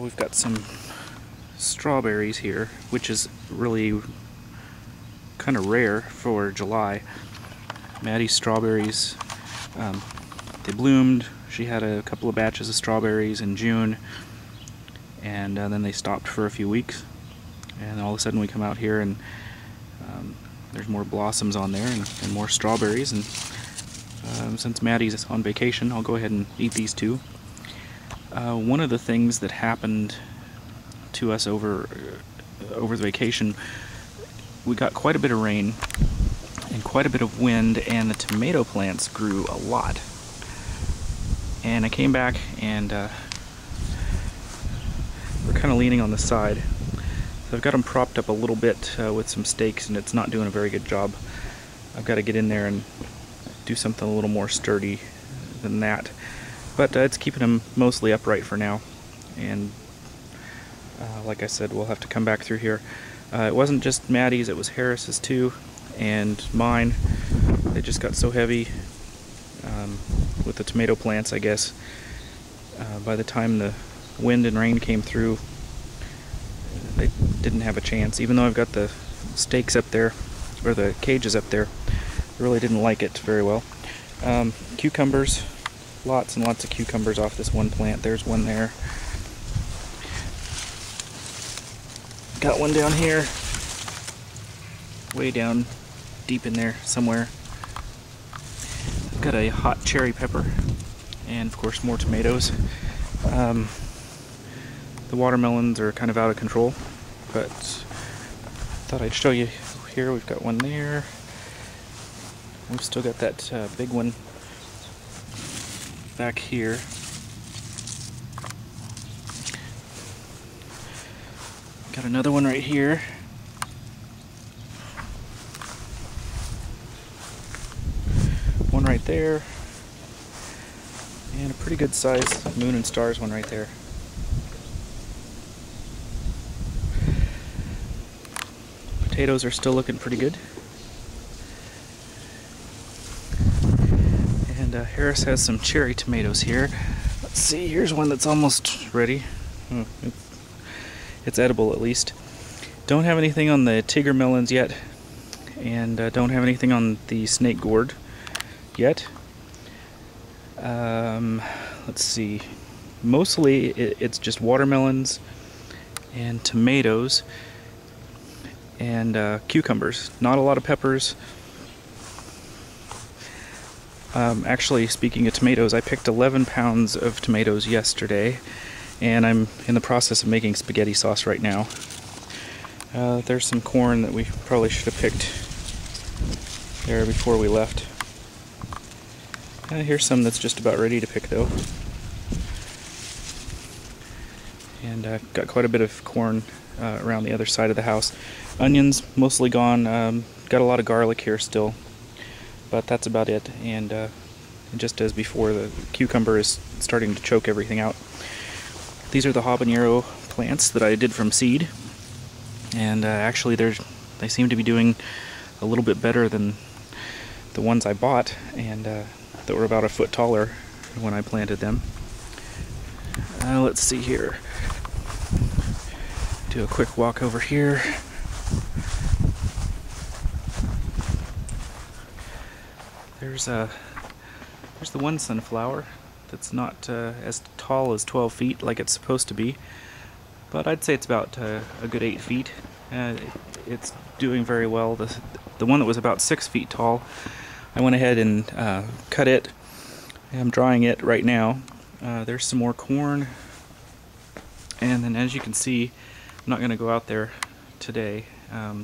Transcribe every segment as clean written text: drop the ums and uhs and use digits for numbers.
We've got some strawberries here, which is really kind of rare for July. Maddie's strawberries, they bloomed. She had a couple of batches of strawberries in June, and then they stopped for a few weeks. And all of a sudden we come out here and there's more blossoms on there and more strawberries. And since Maddie's on vacation, I'll go ahead and eat these two. One of the things that happened to us over the vacation, we got quite a bit of rain and quite a bit of wind, and the tomato plants grew a lot. And I came back and we're kind of leaning on the side. So I've got them propped up a little bit with some stakes, and it's not doing a very good job. I've got to get in there and do something a little more sturdy than that. But it's keeping them mostly upright for now. And like I said, we'll have to come back through here. It wasn't just Maddie's, it was Harris's too, and mine. They just got so heavy with the tomato plants, I guess. By the time the wind and rain came through, they didn't have a chance. Even though I've got the stakes up there, or the cages up there, I really didn't like it very well. Cucumbers, lots and lots of cucumbers off this one plant. There's one there. Got one down here, way down deep in there somewhere. I've got a hot cherry pepper, and of course more tomatoes. The watermelons are kind of out of control, but thought I'd show you here. We've got one there. We've still got that big one back here. Got another one right here. One right there. And a pretty good size moon and stars one right there. Potatoes are still looking pretty good. And Harris has some cherry tomatoes here. Let's see, here's one that's almost ready. It's edible at least. Don't have anything on the tiger melons yet, and don't have anything on the snake gourd yet. Let's see. Mostly it's just watermelons and tomatoes and cucumbers. Not a lot of peppers. Actually, speaking of tomatoes, I picked 11 pounds of tomatoes yesterday, and I'm in the process of making spaghetti sauce right now. There's some corn that we probably should have picked there before we left. Here's some that's just about ready to pick though. And I've got quite a bit of corn around the other side of the house. Onions mostly gone. Got a lot of garlic here still, but that's about it. And just as before, the cucumber is starting to choke everything out. These are the habanero plants that I did from seed, and actually they seem to be doing a little bit better than the ones I bought, and that were about a foot taller when I planted them. Let's see here. Do a quick walk over here. There's the one sunflower that's not as tall as 12 feet like it's supposed to be, but I'd say it's about a good 8 feet. It's doing very well. The one that was about 6 feet tall, I went ahead and cut it. I'm drying it right now. There's some more corn, and then as you can see, I'm not going to go out there today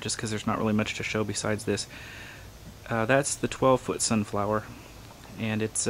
just because there's not really much to show besides this. That's the 12-foot sunflower, and it's